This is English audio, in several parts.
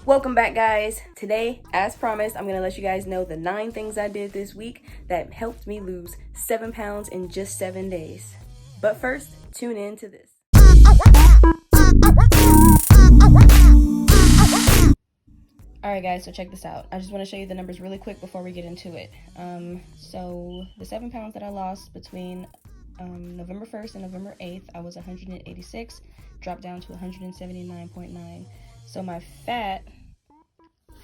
Welcome back, guys. Today, as promised, I'm going to let you guys know the 9 things I did this week that helped me lose 7 pounds in just 7 days. But first, tune in to this. Alright guys, so check this out. I just want to show you the numbers really quick before we get into it. So the 7 pounds that I lost between November 1st and November 8th, I was 186, dropped down to 179.9. So my fat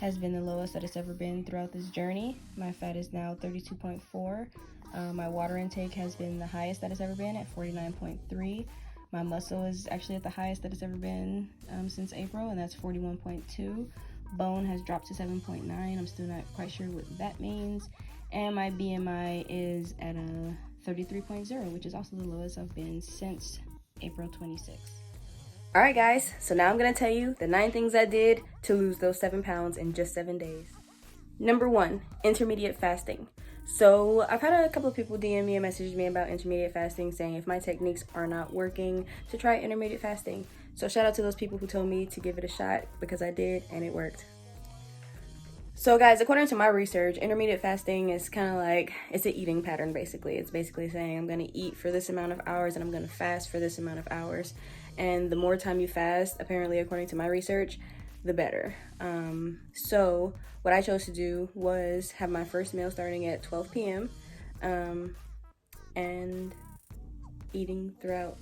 has been the lowest that it's ever been throughout this journey. My fat is now 32.4. My water intake has been the highest that it's ever been at 49.3. My muscle is actually at the highest that it's ever been since April, and that's 41.2. Bone has dropped to 7.9. I'm still not quite sure what that means. And my BMI is at a 33.0, which is also the lowest I've been since April 26th. Alright guys, so now I'm going to tell you the 9 things I did to lose those 7 pounds in just 7 days. Number 1, intermediate fasting. So I've had a couple of people DM me and message me about intermediate fasting, saying if my techniques are not working, to try intermediate fasting. So shout out to those people who told me to give it a shot, because I did and it worked. So guys, according to my research, intermediate fasting is kind of like, it's an eating pattern basically. It's basically saying I'm going to eat for this amount of hours and I'm going to fast for this amount of hours. And the more time you fast, apparently according to my research, the better. So what I chose to do was have my first meal starting at 12 p.m. And eating throughout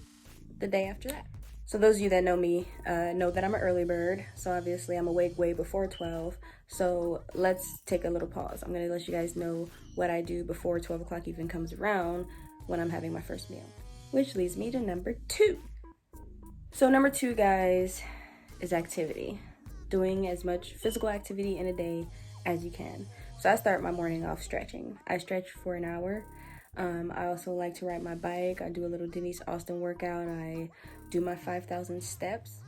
the day after that. So those of you that know me know that I'm an early bird. So obviously I'm awake way before 12. So let's take a little pause. I'm going to let you guys know what I do before 12 o'clock even comes around when I'm having my first meal. Which leads me to number 2. So number 2, guys, is activity. Doing as much physical activity in a day as you can. So I start my morning off stretching. I stretch for an hour. I also like to ride my bike. I do a little Denise Austin workout. I do my 5,000 steps.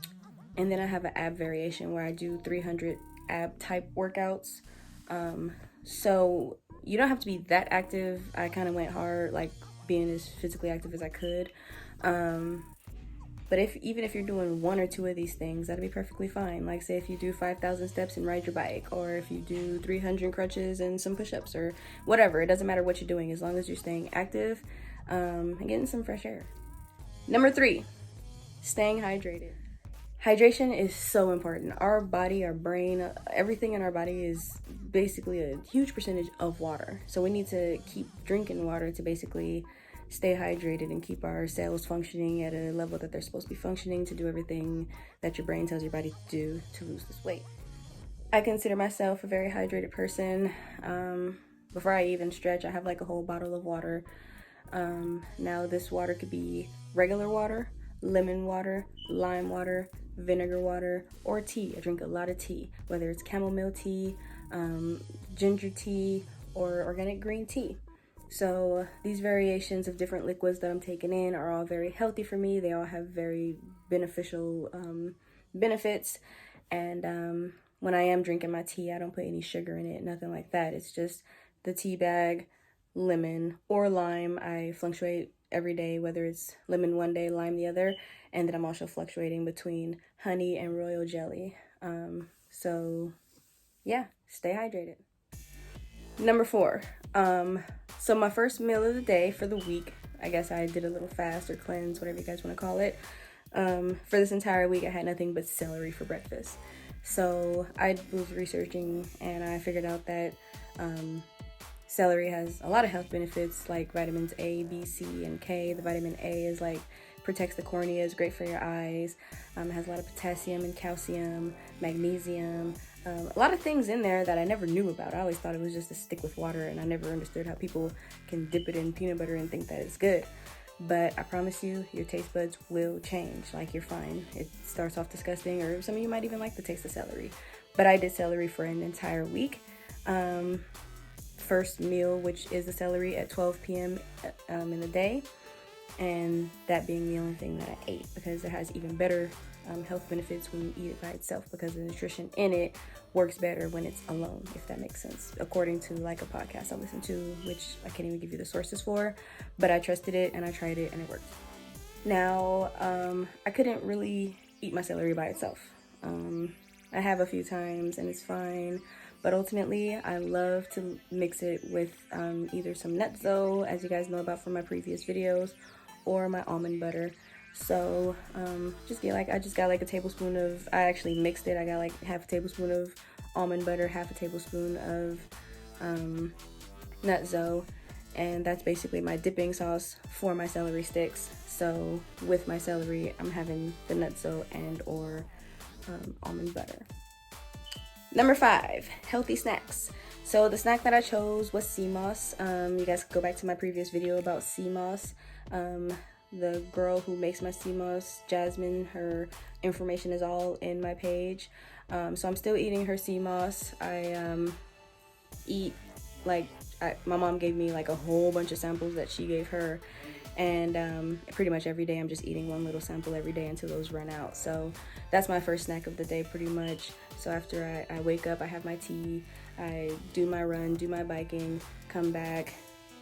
And then I have an ab variation where I do 300 ab type workouts. So you don't have to be that active. I kind of went hard, like being as physically active as I could. But even if you're doing 1 or 2 of these things, that'd be perfectly fine. Like say if you do 5,000 steps and ride your bike, or if you do 300 crunches and some push-ups or whatever. It doesn't matter what you're doing as long as you're staying active and getting some fresh air. Number 3, staying hydrated. Hydration is so important. Our body, our brain, everything in our body is basically a huge percentage of water. So we need to keep drinking water to basically stay hydrated and keep our cells functioning at a level that they're supposed to be functioning to do everything that your brain tells your body to do to lose this weight. I consider myself a very hydrated person. Before I even stretch, I have like a whole bottle of water. Now this water could be regular water, lemon water, lime water, vinegar water, or tea. I drink a lot of tea, whether it's chamomile tea, ginger tea, or organic green tea. So these variations of different liquids that I'm taking in are all very healthy for me. They all have very beneficial benefits. And when I am drinking my tea, I don't put any sugar in it, nothing like that. It's just the tea bag, lemon, or lime. I fluctuate every day, whether it's lemon one day, lime the other. And then I'm also fluctuating between honey and royal jelly. So yeah, stay hydrated. Number 4, so my first meal of the day for the week, I guess I did a little fast or cleanse, whatever you guys want to call it. For this entire week, I had nothing but celery for breakfast. So I was researching and I figured out that celery has a lot of health benefits like vitamins A, B, C, and K. The vitamin A is like protects the cornea, is great for your eyes. It has a lot of potassium and calcium, magnesium, a lot of things in there that I never knew about. I always thought it was just a stick with water, and I never understood how people can dip it in peanut butter and think that it's good. But I promise you, your taste buds will change. Like, you're fine. It starts off disgusting, or some of you might even like the taste of celery. But I did celery for an entire week. First meal, which is the celery, at 12 p.m. In the day. And that being the only thing that I ate, because it has even better health benefits when you eat it by itself, because the nutrition in it works better when it's alone, if that makes sense, according to like a podcast I listened to, which I can't even give you the sources for, but I trusted it and I tried it and it worked. Now I couldn't really eat my celery by itself. I have a few times and it's fine. But ultimately, I love to mix it with either some nutso, as you guys know about from my previous videos, or my almond butter. So I just got like a tablespoon of, I actually mixed it. I got like half a tablespoon of almond butter, half a tablespoon of nutso, and that's basically my dipping sauce for my celery sticks. So with my celery, I'm having the nutso and or almond butter. Number 5, healthy snacks. So the snack that I chose was sea moss. You guys can go back to my previous video about sea moss. The girl who makes my sea moss, Jasmine, her information is all in my page. So I'm still eating her sea moss. I eat like, my mom gave me like a whole bunch of samples that she gave her, and pretty much every day I'm just eating one little sample every day until those run out. So that's my first snack of the day pretty much. So after I wake up, I have my tea, I do my run, do my biking, come back,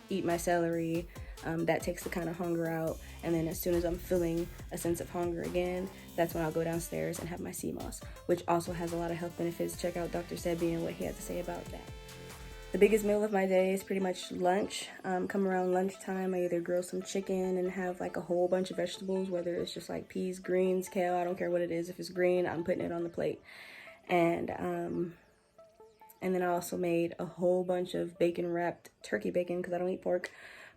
eat my celery. That takes the kind of hunger out, and then as soon as I'm feeling a sense of hunger again, that's when I'll go downstairs and have my sea moss, which also has a lot of health benefits. Check out Dr. Sebi and what he had to say about that. The biggest meal of my day is pretty much lunch. Come around lunchtime, I either grill some chicken and have like a whole bunch of vegetables, whether it's just like peas, greens, kale, I don't care what it is. If it's green, I'm putting it on the plate. And then I also made a whole bunch of bacon wrapped, turkey bacon, because I don't eat pork.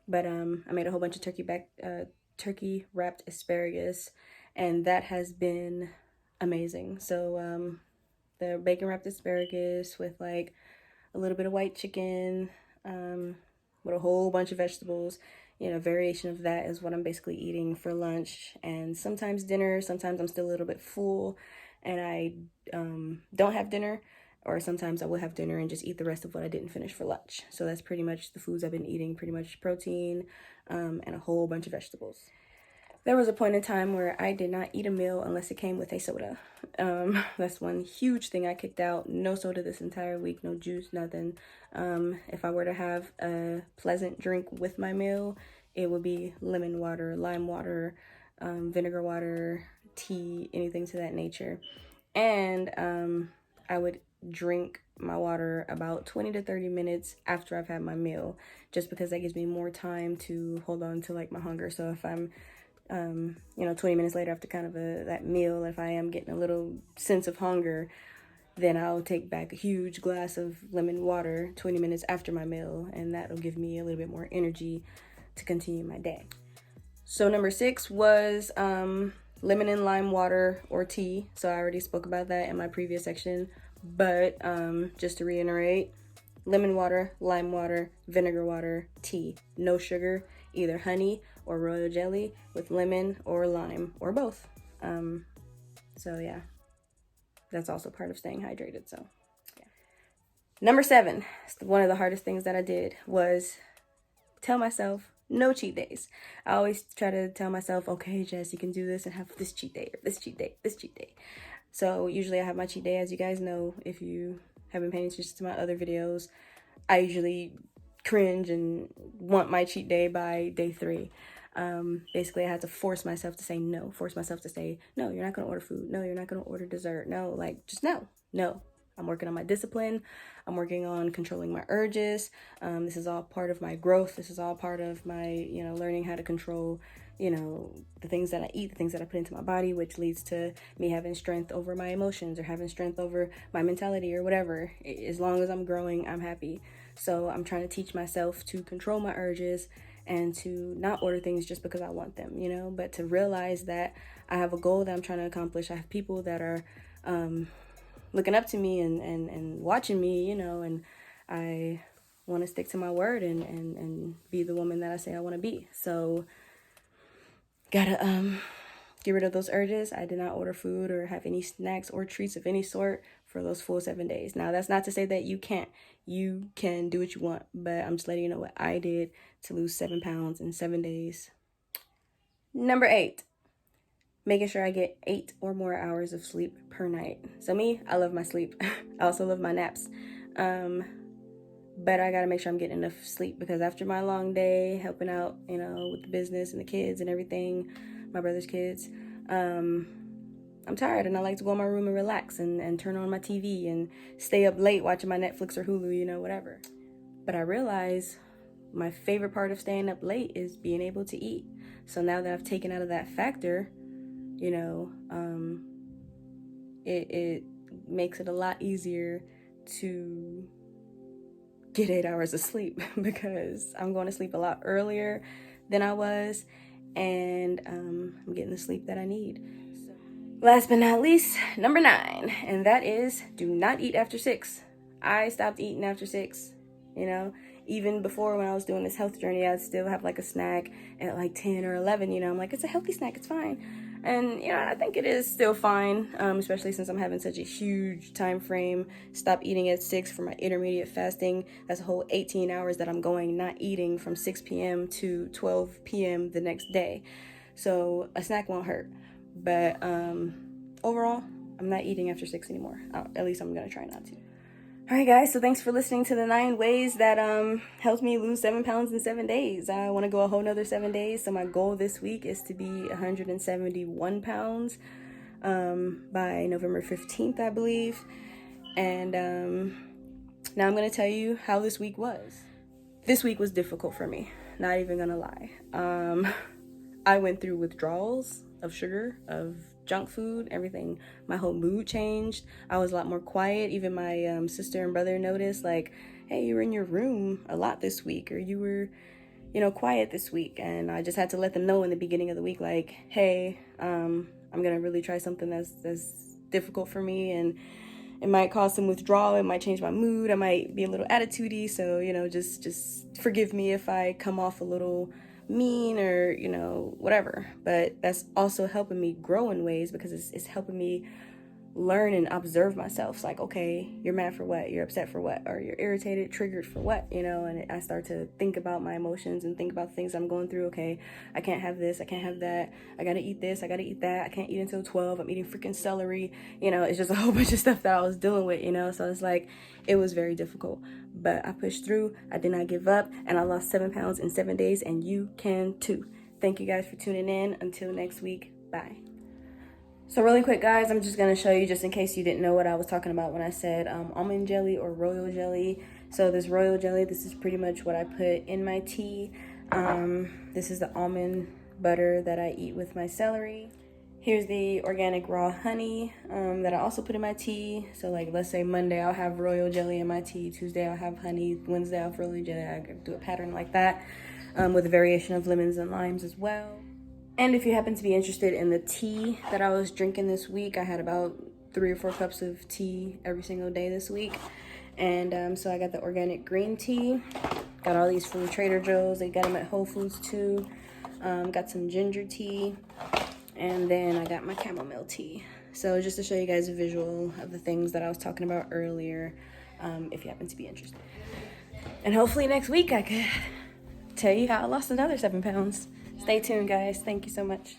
But I made a whole bunch of turkey wrapped asparagus, and that has been amazing. So the bacon wrapped asparagus with like a little bit of white chicken, with a whole bunch of vegetables. You know, variation of that is what I'm basically eating for lunch, and sometimes dinner. Sometimes I'm still a little bit full and I don't have dinner, or sometimes I will have dinner and just eat the rest of what I didn't finish for lunch. So that's pretty much the foods I've been eating, pretty much protein and a whole bunch of vegetables. There was a point in time where I did not eat a meal unless it came with a soda. That's one huge thing I kicked out. No soda this entire week, no juice, nothing. If I were to have a pleasant drink with my meal, it would be lemon water, lime water, vinegar water, tea, anything to that nature. And I would drink my water about 20 to 30 minutes after I've had my meal, just because that gives me more time to hold on to like my hunger. So if I'm 20 minutes later after kind of that meal, if I am getting a little sense of hunger, then I'll take back a huge glass of lemon water 20 minutes after my meal, and that'll give me a little bit more energy to continue my day. So number 6 was lemon and lime water or tea. So I already spoke about that in my previous section, but just to reiterate, lemon water, lime water, vinegar water, tea, no sugar, either honey or royal jelly with lemon or lime or both. So yeah, that's also part of staying hydrated. So yeah. Number 7, one of the hardest things that I did was tell myself no cheat days. I always try to tell myself, okay, Jess, you can do this and have this cheat day or this cheat day, this cheat day. So usually I have my cheat day, as you guys know, if you have been paying attention to my other videos. I usually cringe and want my cheat day by day 3. Basically I had to force myself to say no, force myself to say, no, you're not going to order food. No, you're not going to order dessert. No, like just no. I'm working on my discipline. I'm working on controlling my urges. This is all part of my growth. This is all part of my, learning how to control, the things that I eat, the things that I put into my body, which leads to me having strength over my emotions or having strength over my mentality or whatever. As long as I'm growing, I'm happy. So I'm trying to teach myself to control my urges and to not order things just because I want them, but to realize that I have a goal that I'm trying to accomplish. I have people that are looking up to me and watching me, and I want to stick to my word and be the woman that I say I want to be. So gotta get rid of those urges. I did not order food or have any snacks or treats of any sort for those full 7 days. Now, that's not to say that you can't. You can do what you want, but I'm just letting you know what I did to lose 7 pounds in 7 days. Number 8, making sure I get 8 or more hours of sleep per night. So me, I love my sleep. I also love my naps. But I gotta make sure I'm getting enough sleep, because after my long day helping out, with the business and the kids and everything, my brother's kids, I'm tired and I like to go in my room and relax and turn on my TV and stay up late watching my Netflix or Hulu, you know, whatever. But I realize my favorite part of staying up late is being able to eat. So now that I've taken out of that factor, you know, it makes it a lot easier to get 8 hours of sleep because I'm going to sleep a lot earlier than I was, and I'm getting the sleep that I need. So, last but not least, number 9, and that is do not eat after 6. I stopped eating after 6, you know. Even before, when I was doing this health journey, I'd still have like a snack at like 10 or 11, you know. I'm like, it's a healthy snack, it's fine. And, you know, I think it is still fine, especially since I'm having such a huge time frame. Stop eating at 6 for my intermediate fasting. That's a whole 18 hours that I'm going not eating from 6 p.m. to 12 p.m. the next day. So a snack won't hurt. But overall, I'm not eating after 6 anymore. At least I'm going to try not to. Alright guys, so thanks for listening to the 9 ways that helped me lose 7 pounds in 7 days. I want to go a whole nother 7 days, so my goal this week is to be 171 pounds by November 15th, I believe. And now I'm going to tell you how this week was. This week was difficult for me, not even going to lie. I went through withdrawals of sugar, of junk food, everything. My whole mood changed. I was a lot more quiet. Even my sister and brother noticed, like, hey, you were in your room a lot this week, or you were, you know, quiet this week. And I just had to let them know in the beginning of the week, like, hey, I'm gonna really try something that's difficult for me, and it might cause some withdrawal. It might change my mood. I might be a little attitude-y. So, you know, just forgive me if I come off a little mean or, you know, whatever. But that's also helping me grow in ways because it's helping me learn and observe myself. It's like, okay, you're mad for what? You're upset for what? Or you're irritated, triggered for what? You know, and I start to think about my emotions and think about things I'm going through. Okay, I can't have this, I can't have that, I gotta eat this, I gotta eat that, I can't eat until 12, I'm eating freaking celery. You know, it's just a whole bunch of stuff that I was dealing with, you know. So it's like, it was very difficult, but I pushed through. I did not give up, and I lost 7 pounds in 7 days, and you can too. Thank you guys for tuning in. Until next week, bye. So really quick, guys, I'm just going to show you, just in case you didn't know what I was talking about when I said almond jelly or royal jelly. So this royal jelly, this is pretty much what I put in my tea. This is the almond butter that I eat with my celery. Here's the organic raw honey that I also put in my tea. So like, let's say Monday I'll have royal jelly in my tea. Tuesday I'll have honey. Wednesday I'll have royal jelly. I do a pattern like that with a variation of lemons and limes as well. And if you happen to be interested in the tea that I was drinking this week, I had about 3 or 4 cups of tea every single day this week. And so I got the organic green tea. Got all these from Trader Joe's. They got them at Whole Foods too. Got some ginger tea. And then I got my chamomile tea. So just to show you guys a visual of the things that I was talking about earlier, if you happen to be interested. And hopefully next week I could tell you how I lost another 7 pounds. Stay tuned, guys. Thank you so much.